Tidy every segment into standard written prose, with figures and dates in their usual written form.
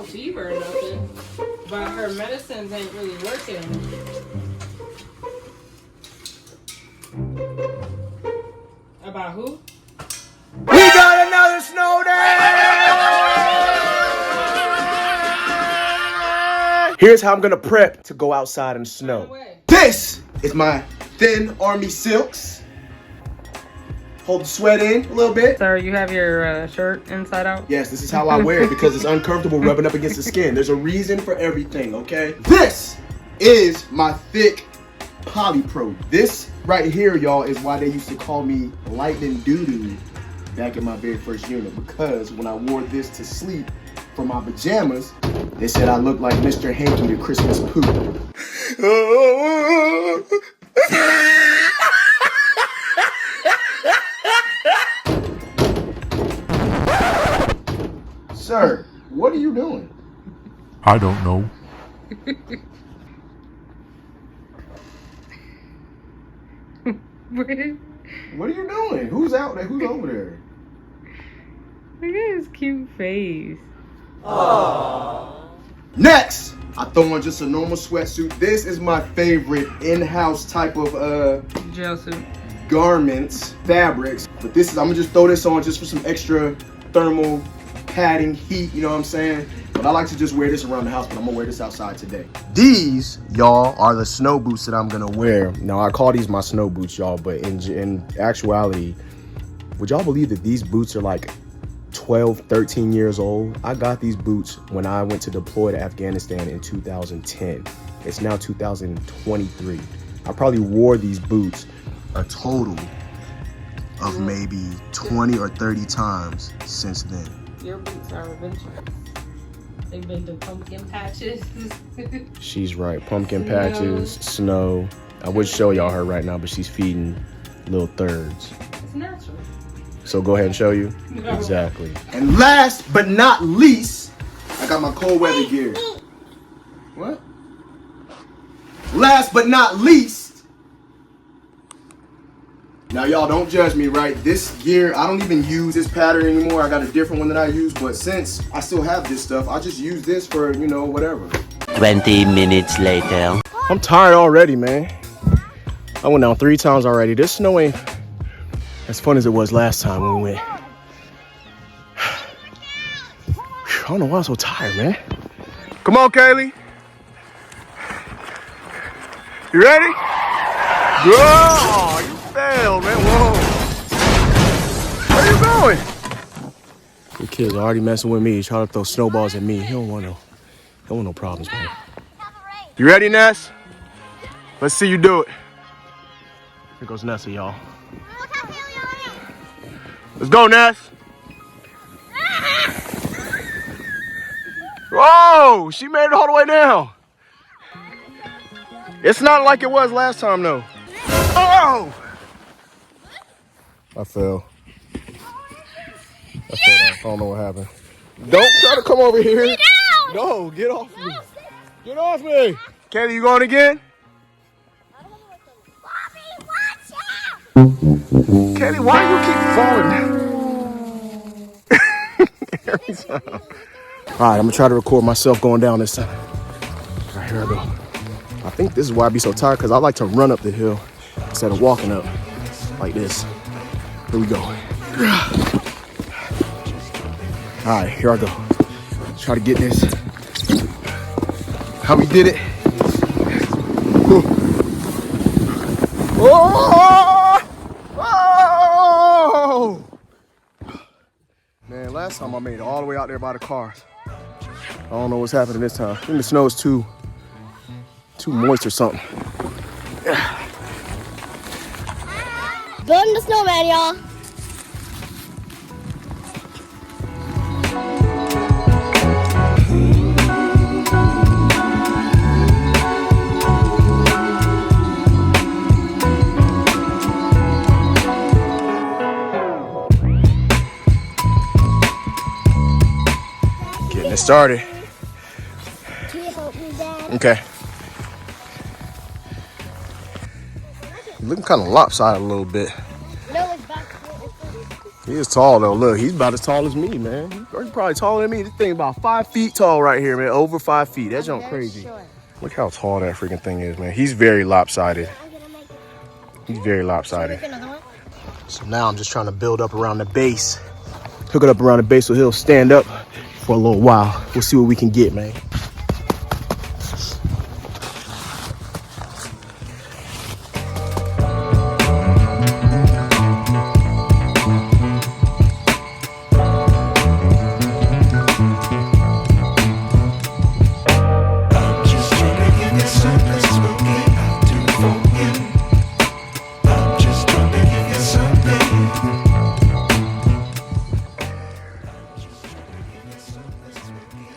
no fever or nothing. But her medicines ain't really working. About who? We got another snow day! Here's how I'm gonna prep to go outside in the snow. This is my thin army silks. Hold the sweat in a little bit. Sir, you have your shirt inside out? Yes, this is how I wear it because it's uncomfortable rubbing up against the skin. There's a reason for everything, okay? This is my thick polypro. This right here, y'all, is why they used to call me Lightning Doo-Doo back in my very first unit, because when I wore this to sleep for my pajamas, they said I looked like Mr. Hanky the Christmas Pooh. Sir, what are you doing? I don't know. What are you doing? Who's out there? Who's over there? Look at his cute face. Aww. Next, I throw on just a normal sweatsuit. This is my favorite in-house type of gel suit garments, fabrics. But this is, I'm gonna just throw this on just for some extra thermal padding, heat, you know what I'm saying? But I like to just wear this around the house, but I'm gonna wear this outside today. These, y'all, are the snow boots that I'm gonna wear. Now, I call these my snow boots, y'all, but in actuality, would y'all believe that these boots are like 12, 13 years old? I got these boots when I went to deploy to Afghanistan in 2010. It's now 2023. I probably wore these boots a total of maybe 20 or 30 times since then. Your boots are adventurous. They've been to pumpkin patches. She's right. Pumpkin patches, snow. I would show y'all her right now, but she's feeding little thirds. It's natural. So go ahead and show you. No. Exactly. And last but not least, I got my cold weather gear. What? Last but not least, now y'all don't judge me, right? This gear, I don't even use this pattern anymore. I got a different one that I use, but since I still have this stuff, I just use this for, you know, whatever. 20 minutes later. I'm tired already, man. I went down 3 times already. This snow ain't as fun as it was last time when we went. I don't know why I'm so tired, man. Come on, Kaylee. You ready? Go! You failed, man. Whoa. Where you going? The kids are already messing with me. He's trying to throw snowballs at me. He don't want no problems, man. You ready, Ness? Let's see you do it. Here goes Nessa, y'all. Let's go, Ness. Whoa, she made it all the way down. It's not like it was last time, though. Oh! I fell. I don't know what happened. Don't try to come over here. Get down! No, get off me. Get off me. Kaylee, you going again? Bobby, watch out! Kaylee, why do you keep falling? Every time. All right, I'm gonna try to record myself going down this time. All right, here I go. I think this is why I be so tired, because I like to run up the hill instead of walking up like this. Here we go. All right, here I go. Try to get this. How we did it. Oh! Oh! Man, last time I made it all the way out there by the cars. I don't know what's happening this time. I think the snow is too moist or something. Building the snowman, y'all. Getting it started. Can you help me, Dad? Okay. Looking kind of lopsided a little bit. No, it's back. He is tall though. Look, he's about as tall as me, man. He's probably taller than me. This thing about 5 feet tall right here, man. Over 5 feet. That's junk crazy. Short. Look how tall that freaking thing is, man. He's very lopsided. He's very lopsided. So now I'm just trying to build up around the base. Hook it up around the base so he'll stand up for a little while. We'll see what we can get, man.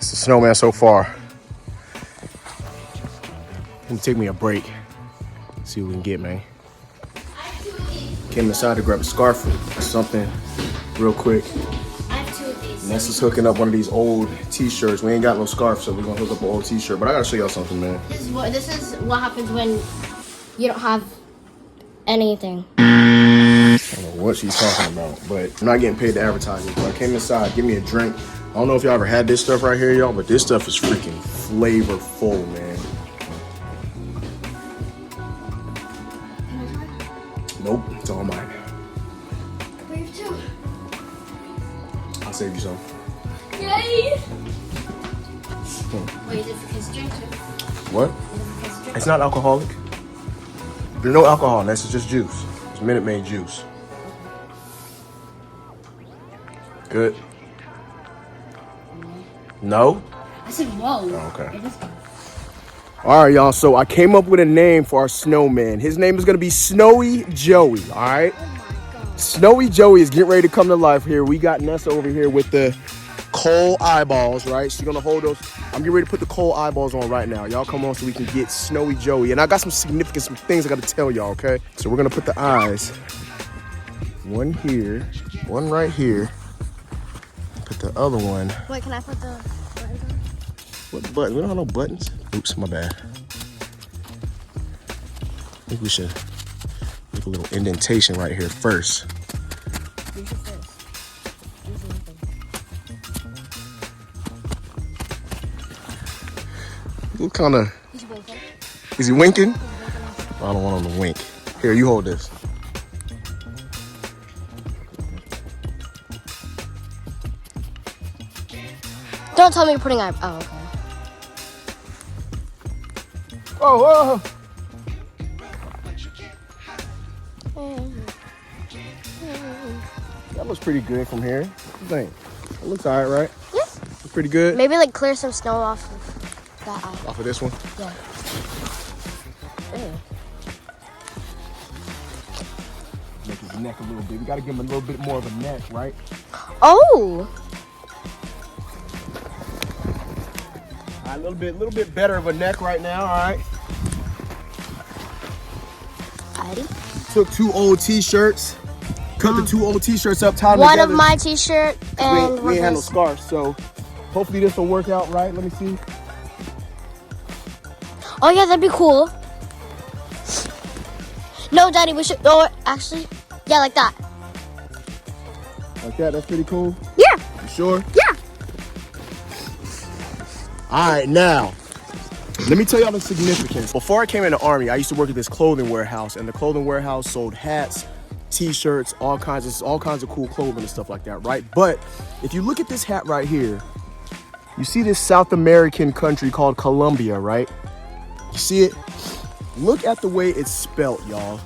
Snowman so far. Gonna take me a break. See what we can get, man. Came inside to grab a scarf or something real quick. I have 2 of these. Nessa's hooking up one of these old t-shirts. We ain't got no scarf, so we're gonna hook up an old t-shirt. But I gotta show y'all something, man. This is what happens when you don't have anything. I don't know what she's talking about, but I'm not getting paid to advertise it. So I came inside, give me a drink. I don't know if y'all ever had this stuff right here, y'all, but this stuff is freaking flavorful, man. Nope, it's all mine. I'll save you some. Yay! Wait, is it for kids to drink too? What? Is it for kids to drink? It's not alcoholic. There's no alcohol in this, it's just juice. It's Minute Maid juice. Good. No? I said whoa. Oh, okay. It is- All right, y'all. So I came up with a name for our snowman. His name is going to be Snowy Joey, all right? Oh my God. Snowy Joey is getting ready to come to life here. We got Nessa over here with the coal eyeballs, right? She's going to hold those. I'm getting ready to put the coal eyeballs on right now. Y'all come on so we can get Snowy Joey. And I got some things I got to tell y'all, okay? So we're going to put the eyes. One here, one right here. Put the other one. Wait, can I put the buttons on? What button? We don't have no buttons. Oops, my bad. I think we should make a little indentation right here first. What kind of? He's winking. Is he winking? I don't want him to wink. Here, you hold this. Don't tell me you're putting eye. Oh, okay. Oh, that looks pretty good from here. What do you think? It looks all right, right? Yeah. Looks pretty good. Maybe like clear some snow off of that eye. Off of this one? Yeah. Make his neck a little bit. We gotta give him a little bit more of a neck, right? Oh. All right, a little bit better of a neck right now, all right? Alrighty. Took 2 old t-shirts, cut the 2 old t-shirts up, tied them One together. of my t-shirt and we ain't had no his. scarf, so hopefully this will work out right. Let me see. Oh yeah, that'd be cool. No, Daddy, we should. Oh, actually, yeah, like that. Like that, that's pretty cool. Yeah. You sure? Yeah. All right, now, let me tell y'all the significance. Before I came in the Army, I used to work at this clothing warehouse, and the clothing warehouse sold hats, t-shirts, all kinds of cool clothing and stuff like that, right? But if you look at this hat right here, you see this South American country called Colombia, right? You see it? Look at the way it's spelt, y'all.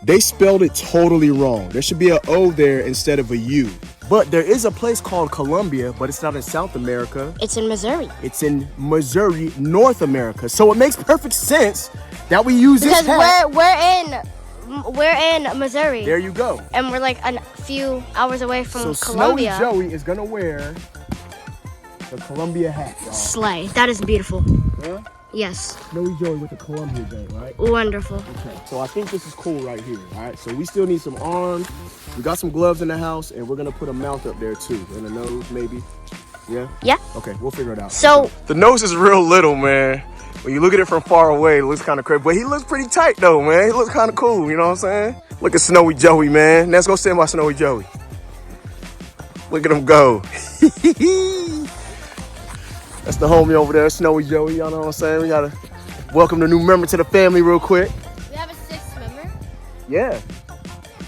They spelled it totally wrong. There should be an O there instead of a U. But there is a place called Colombia, but it's not in South America. It's in Missouri. It's in Missouri, North America. So it makes perfect sense that we use Because this hat. we're in Missouri. There you go. And we're like a few hours away from So Colombia. Snowy Joey is gonna wear the Columbia hat, y'all. Slay. That is beautiful. Yeah? Yes. Snowy Joey with the Columbia joint, right? Wonderful. Okay, so I think this is cool right here, all right? So we still need some arms. We got some gloves in the house, and we're gonna put a mouth up there too, and a nose maybe. Yeah? Yeah. Okay, we'll figure it out. So The nose is real little, man. When you look at it from far away, it looks kind of crazy. But he looks pretty tight though, man. He looks kind of cool, you know what I'm saying? Look at Snowy Joey, man. Let's go stand by Snowy Joey. Look at him go. That's the homie over there, Snowy Joey, y'all know what I'm saying? We gotta welcome the new member to the family real quick. We have a 6th member? Yeah,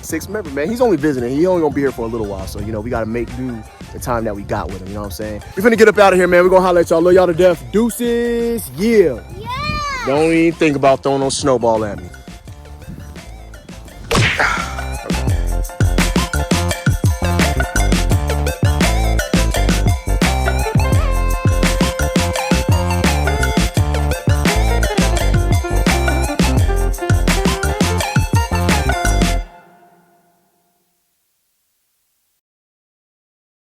6th member, man. He's only visiting. He only gonna be here for a little while. So, you know, we gotta make do the time that we got with him, you know what I'm saying? We're finna get up out of here, man. We're gonna holler at y'all. Love y'all to death. Deuces, yeah. Yeah! Don't even think about throwing no snowball at me.